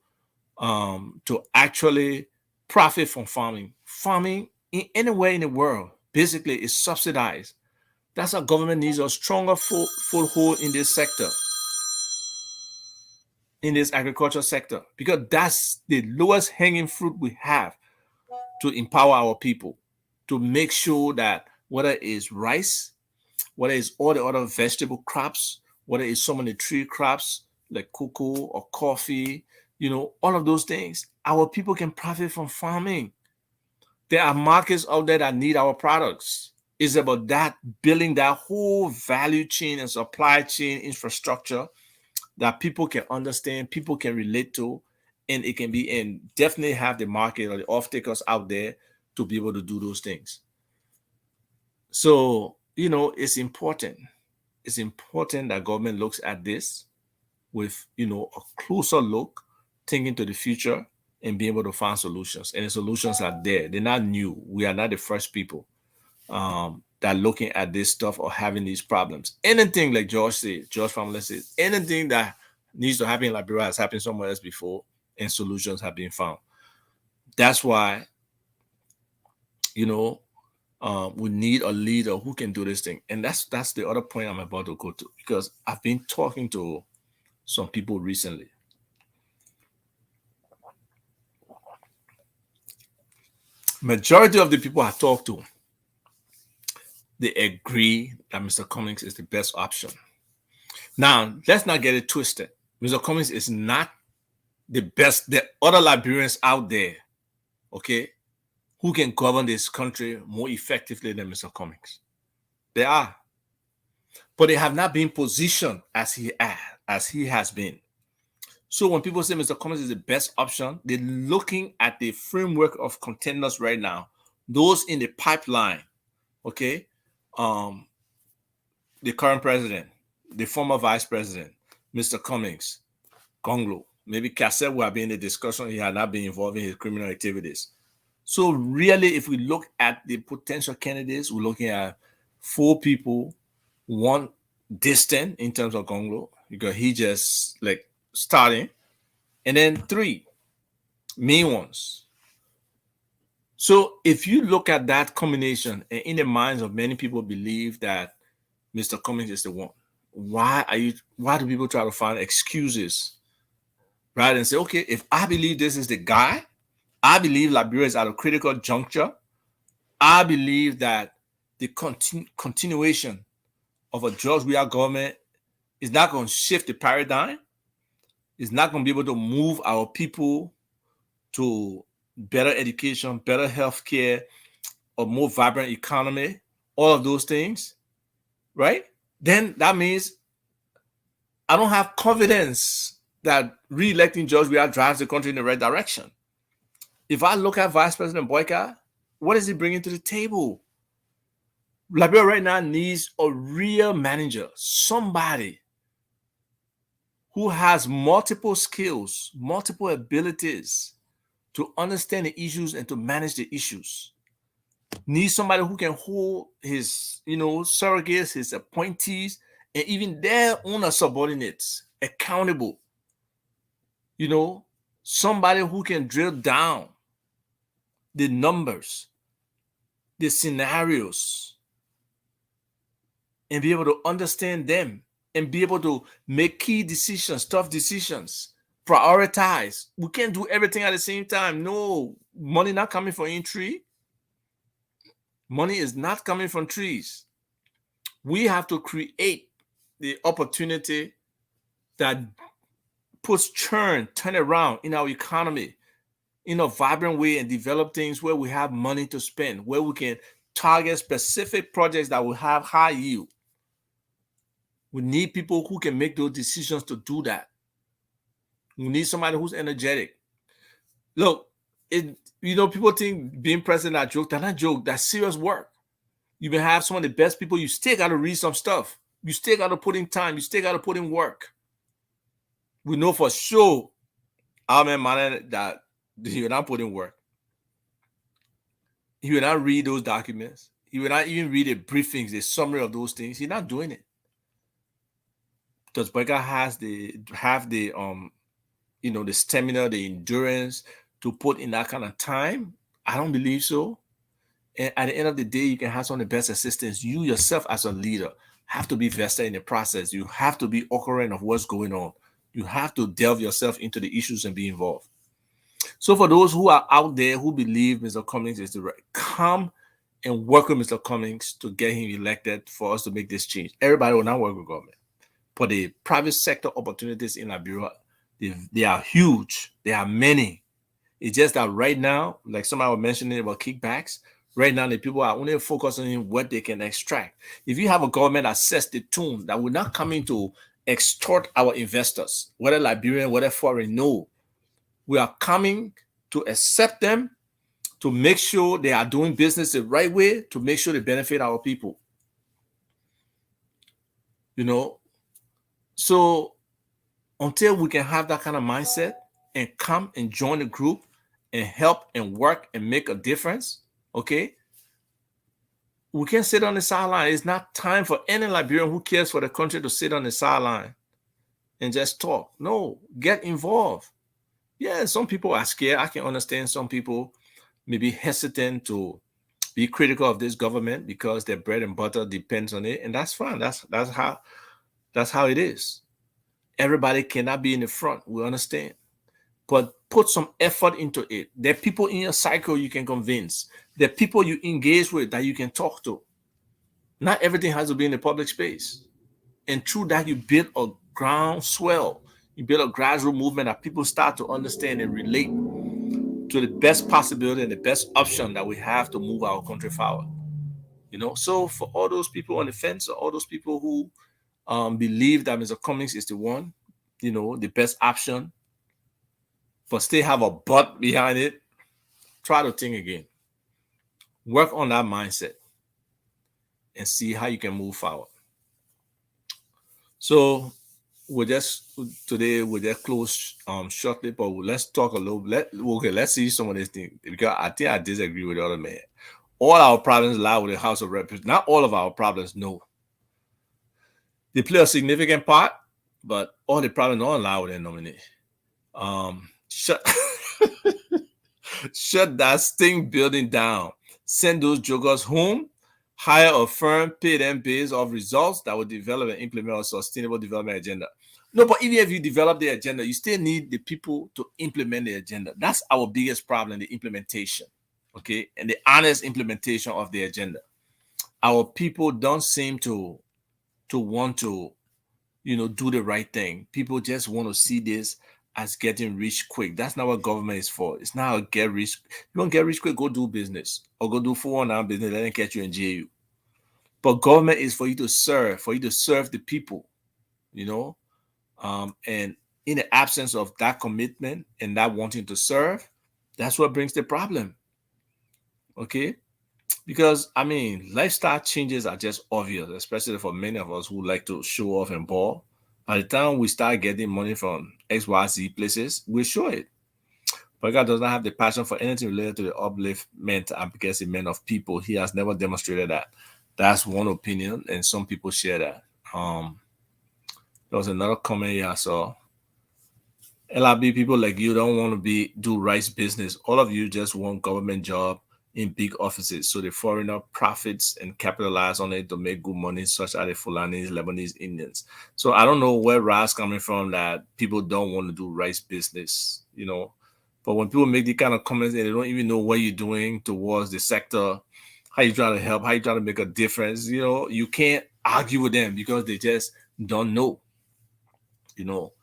to actually profit from farming. Farming anywhere in the world basically is subsidized. That's why government needs a stronger foothold in this sector, in this agriculture sector, because that's the lowest hanging fruit we have to empower our people, to make sure that whether it's rice, whether it's all the other vegetable crops, whether it's some of the tree crops like cocoa or coffee, you know, all of those things, our people can profit from farming. There are markets out there that need our products. It's about that, building that whole value chain and supply chain infrastructure that people can understand, people can relate to, and it can be, and definitely have the market or the off-takers out there to be able to do those things. So, you know, it's important. It's important that government looks at this with, you know, a closer look, thinking to the future and be able to find solutions. And the solutions are there. They're not new. We are not the first people that are looking at this stuff or having these problems. Anything, like George said, George Family says, anything that needs to happen in Liberia has happened somewhere else before, and solutions have been found. That's why, you know, we need a leader who can do this thing. And that's the other point I'm about to go to, because I've been talking to some people recently. Majority of the people I talk to, they agree that Mr. Cummings is the best option. Now, let's not get it twisted. Mr. Cummings is not the best. There are other Liberians out there, okay, who can govern this country more effectively than Mr. Cummings. There are. But they have not been positioned as he has been. So when people say Mr. Cummings is the best option, they're looking at the framework of contenders right now, those in the pipeline, okay? The current president, the former vice president, Mr. Cummings, Gonglo, maybe Cassette will have been in the discussion. He had not been involved in his criminal activities. So really, if we look at the potential candidates, we're looking at 4 people, 1 distant in terms of Gonglo, because he just like starting, and then 3 main ones. So if you look at that combination, and in the minds of many people believe that Mr. Cummings is the one, why do people try to find excuses rather than say, okay, if I believe this is the guy, I believe Liberia is at a critical juncture, I believe that the continuation of a George Weah government is not going to shift the paradigm, it's not going to be able to move our people to better education, better healthcare, a more vibrant economy, all of those things, right? Then that means I don't have confidence that re-electing George Weah drives the country in the right direction. If I look at Vice President Boyka, what is he bringing to the table? Liberia right now needs a real manager, somebody who has multiple skills, multiple abilities to understand the issues and to manage the issues. Needs somebody who can hold his, surrogates, his appointees, and even their own subordinates accountable. Somebody who can drill down the numbers, the scenarios, and be able to understand them and be able to make key decisions, tough decisions, prioritize. We can't do everything at the same time. No, money not coming from any tree. Money is not coming from trees. We have to create the opportunity that puts turn around in our economy in a vibrant way and develop things where we have money to spend, where we can target specific projects that will have high yield. We need people who can make those decisions to do that. We need somebody who's energetic. Look, people think being president is a joke. That's not a joke. That's serious work. You may have some of the best people. You still got to read some stuff. You still got to put in time. You still got to put in work. We know for sure, man, that he will not put in work. He will not read those documents. He will not even read the briefings, the summary of those things. He's not doing it. Does Boyka have the the stamina, the endurance to put in that kind of time? I don't believe so. And at the end of the day, you can have some of the best assistants. You yourself as a leader have to be vested in the process. You have to be occurrent of what's going on. You have to delve yourself into the issues and be involved. So for those who are out there who believe Mr. Cummings is the right, come and work with Mr. Cummings to get him elected for us to make this change. Everybody will not work with government. But the private sector opportunities in Liberia, they are huge. There are many. It's just that right now, like somebody was mentioning about kickbacks, right now the people are only focusing on what they can extract. If you have a government that sets the tune, that will not come in to extort our investors, whether Liberian, whether foreign, no. We are coming to accept them, to make sure they are doing business the right way, to make sure they benefit our people. So until we can have that kind of mindset and come and join the group and help and work and make a difference, okay, we can't sit on the sideline. It's not time for any Liberian who cares for the country to sit on the sideline and just talk. No, get involved. Yeah, some people are scared. I can understand some people may be hesitant to be critical of this government because their bread and butter depends on it, and that's fine. That's how it is. Everybody cannot be in the front. We understand. But put some effort into it. There are people in your cycle you can convince. There are people you engage with that you can talk to. Not everything has to be in the public space. And through that, you build a groundswell. You build a gradual movement that people start to understand and relate to the best possibility and the best option that we have to move our country forward. So for all those people on the fence, or all those people who believe that Mr. Cummings is the one, the best option, but still have a but behind it, try to think again. Work on that mindset and see how you can move forward. So today we'll just close shortly, but let's talk a little. Let's see some of these things, because I think I disagree with the other man. All our problems lie with the House of Representatives. Not all of our problems, no. They play a significant part, but all the problems don't lie with their nominee. Shut that stink building down. Send those jokers home. Hire a firm, pay them based off results that will develop and implement a sustainable development agenda. No, but even if you develop the agenda, you still need the people to implement the agenda. That's our biggest problem, the implementation, okay? And the honest implementation of the agenda. Our people don't seem to want to, do the right thing. People just want to see this as getting rich quick. That's not what government is for. It's not a get rich. You want to get rich quick, go do business or go do 419 business, let them catch you in jail. But government is for you to serve the people, you know. And in the absence of that commitment and that wanting to serve, that's what brings the problem. Okay. Because I mean, lifestyle changes are just obvious, especially for many of us who like to show off and ball. By the time we start getting money from XYZ places, we show it. But God does not have the passion for anything related to the upliftment and advancement of people. He has never demonstrated that. That's one opinion, and some people share that. There was another comment here I saw. LRB people like you don't want to do rice business. All of you just want government job in big offices. So the foreigner profits and capitalize on it to make good money, such as the Fulanis, Lebanese, Indians. So I don't know where Ras coming from that people don't want to do rice business, you know. But when people make the kind of comments and they don't even know what you're doing towards the sector, how you trying to help, how you trying to make a difference, you know, you can't argue with them because they just don't know, you know.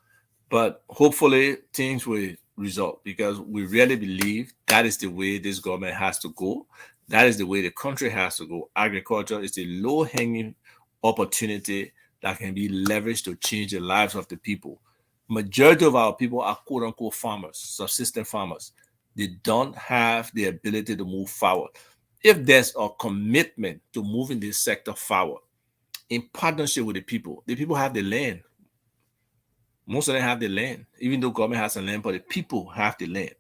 But hopefully things will result because we really believe that is the way this government has to go. That is the way the country has to go. Agriculture is the low-hanging opportunity that can be leveraged to change the lives of the people. Majority of our people are quote-unquote farmers, subsistence farmers. They don't have the ability to move forward. If there's a commitment to moving this sector forward in partnership with the people have the land. Most of them have the land, even though government has the land, but the people have the land.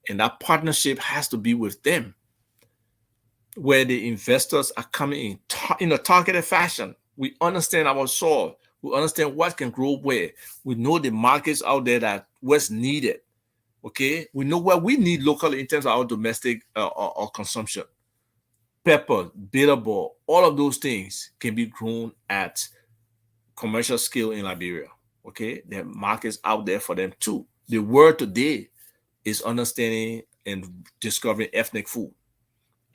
And that partnership has to be with them, where the investors are coming in a targeted fashion. We understand our soil. We understand what can grow where. We know the markets out there that what's needed. Okay, we know what we need locally in terms of our domestic or consumption. Pepper, bitter ball, all of those things can be grown at commercial scale in Liberia. Okay, there are markets out there for them too. The word today is understanding and discovering ethnic food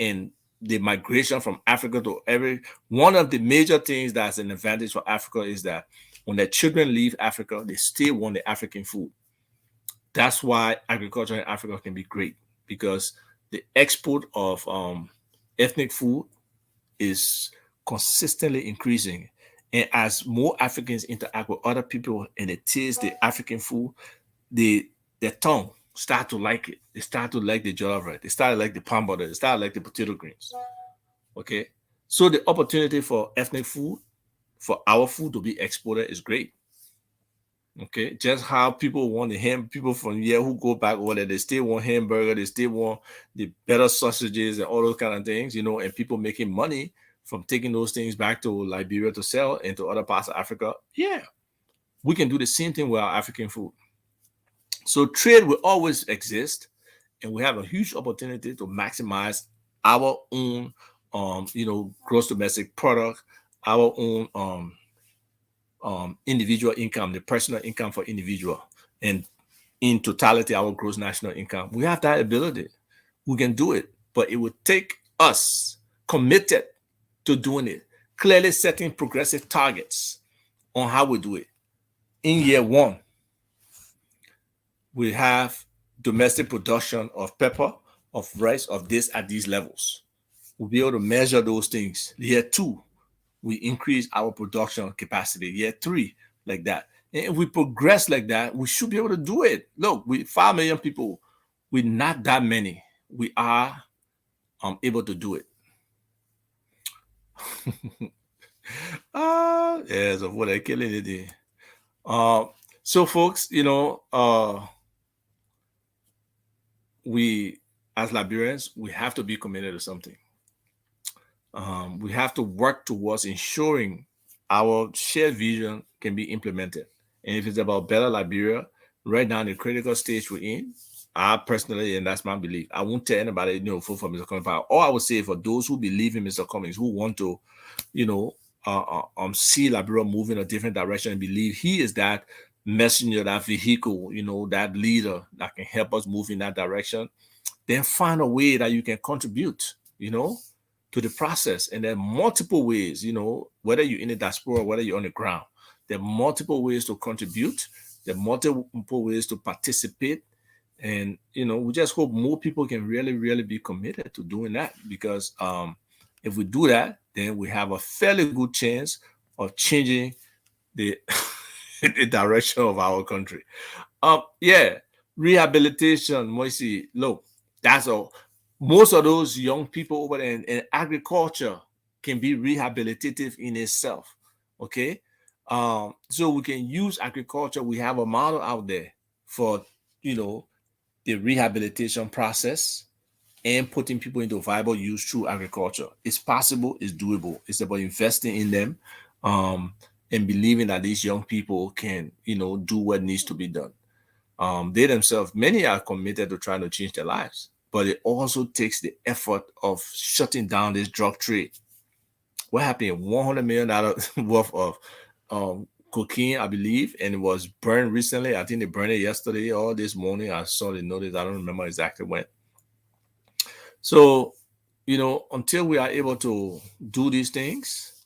and the migration from Africa to one of the major things that's an advantage for Africa is that when their children leave Africa, they still want the African food. That's why agriculture in Africa can be great because the export of ethnic food is consistently increasing. And as more Africans interact with other people and they taste the African food, their tongue start to like it. They start to like the jollof rice. They start to like the palm butter. They start to like the potato greens. Okay. So the opportunity for ethnic food, for our food to be exported is great. Okay. Just how people want people from here who go back over there, they still want hamburger. They still want the better sausages and all those kind of things, you know, and people making money from taking those things back to Liberia to sell into other parts of Africa. Yeah, we can do the same thing with our African food. So trade will always exist, and we have a huge opportunity to maximize our own, gross domestic product, our own individual income, the personal income for individual, and in totality, our gross national income. We have that ability. We can do it, but it would take us committed to doing it, clearly setting progressive targets on how we do it. In year one, we have domestic production of pepper, of rice, of this at these levels. We'll be able to measure those things. Year two, we increase our production capacity. Year three, like that. And if we progress like that, we should be able to do it. Look, 5 million people, we're not that many. We are able to do it. Yeah, so what I killing it. So folks, we as Liberians, we have to be committed to something. We have to work towards ensuring our shared vision can be implemented. And if it's about better Liberia, right now in the critical stage we're in, I personally, and that's my belief, I won't tell anybody, vote for Mr. Cummings. All I would say for those who believe in Mr. Cummings, who want to, see Liberia move in a different direction and believe he is that messenger, that vehicle, that leader that can help us move in that direction, then find a way that you can contribute, to the process. And there are multiple ways, whether you're in the diaspora, whether you're on the ground, there are multiple ways to contribute There are multiple ways to participate. And, we just hope more people can really, really be committed to doing that, because if we do that, then we have a fairly good chance of changing the, the direction of our country. Yeah, rehabilitation, Moisi, look, that's all. Most of those young people over there in agriculture can be rehabilitative in itself. Okay. So we can use agriculture. We have a model out there for, the rehabilitation process and putting people into viable use through agriculture. It's possible, it's doable. It's about investing in them, and believing that these young people can, do what needs to be done. They themselves, many are committed to trying to change their lives, but it also takes the effort of shutting down this drug trade. What happened? $100 million worth of cocaine, I believe, and it was burned recently. I think they burned it yesterday or this morning. I saw the notice. I don't remember exactly when. So, until we are able to do these things,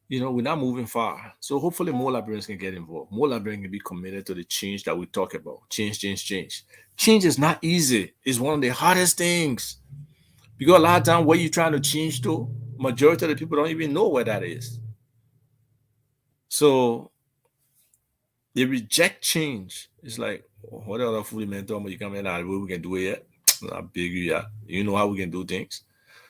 we're not moving far. So hopefully more Liberians can get involved. More Liberians can be committed to the change that we talk about. Change, change, change. Change is not easy. It's one of the hardest things. Because a lot of times what you're trying to change to, majority of the people don't even know where that is. So they reject change. It's like, what other food man told me you come in and we can do it yet? I beg you, yeah. You know how we can do things.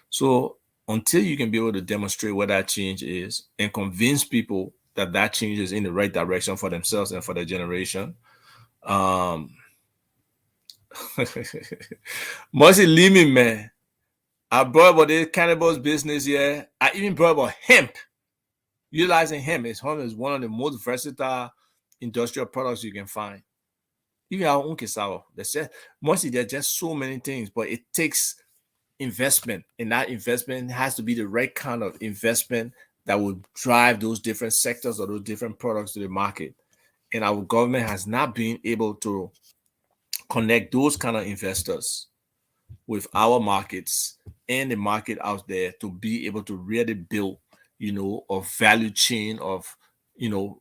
So until you can be able to demonstrate what that change is and convince people that that change is in the right direction for themselves and for their generation, must leave me, man. I brought about the cannabis business here. I even brought about hemp. Utilizing hemp is one of the most versatile industrial products you can find. Even our own cassava. There's just so many things, but it takes investment, and that investment has to be the right kind of investment that will drive those different sectors or those different products to the market. And our government has not been able to connect those kind of investors with our markets and the market out there to be able to really build, a value chain of,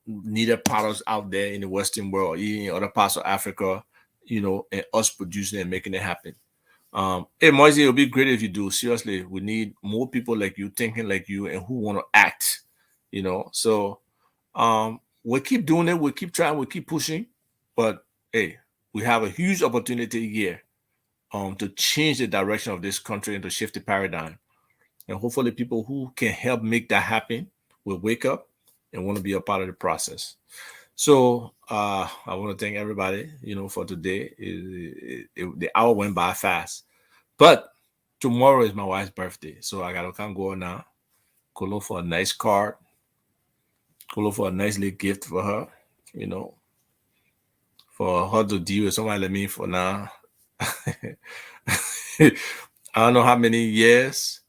needed products out there in the Western world, in other parts of Africa, and us producing and making it happen. Hey, Moise, it'll be great if you do. Seriously, we need more people like you, thinking like you, and who want to act. So we'll keep doing it. We'll keep trying. We'll keep pushing. But hey, we have a huge opportunity here to change the direction of this country and to shift the paradigm. And hopefully, people who can help make that happen will wake up and want to be a part of the process. So I want to thank everybody, for today. The hour went by fast. But tomorrow is my wife's birthday, so I gotta come go now. Go look for a nice card. Go look for a nice little gift for her, for her to deal with somebody like me for now. I don't know how many years,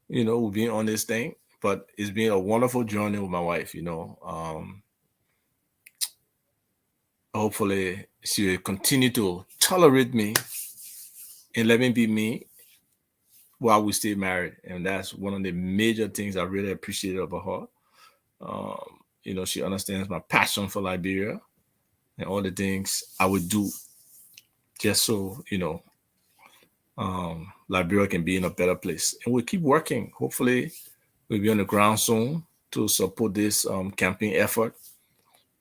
we've been on this thing, but it's been a wonderful journey with my wife, hopefully she will continue to tolerate me and let me be me while we stay married. And that's one of the major things I really appreciate about her. She understands my passion for Liberia and all the things I would do just so, Liberia can be in a better place. And we'll keep working. Hopefully we'll be on the ground soon to support this campaign effort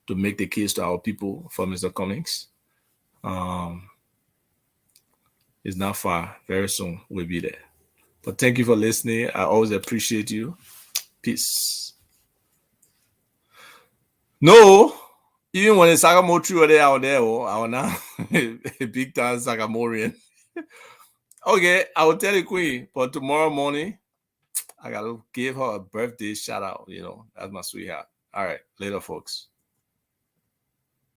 to make the case to our people for Mr. Cummings. It's not far. Very soon we'll be there. But thank you for listening. I always appreciate you. Peace. No, even when the Sagamore were there out there, I was now a big time Sagamorean. Okay, I will tell the queen, but tomorrow morning, I gotta give her a birthday shout out. That's my sweetheart. All right, later, folks.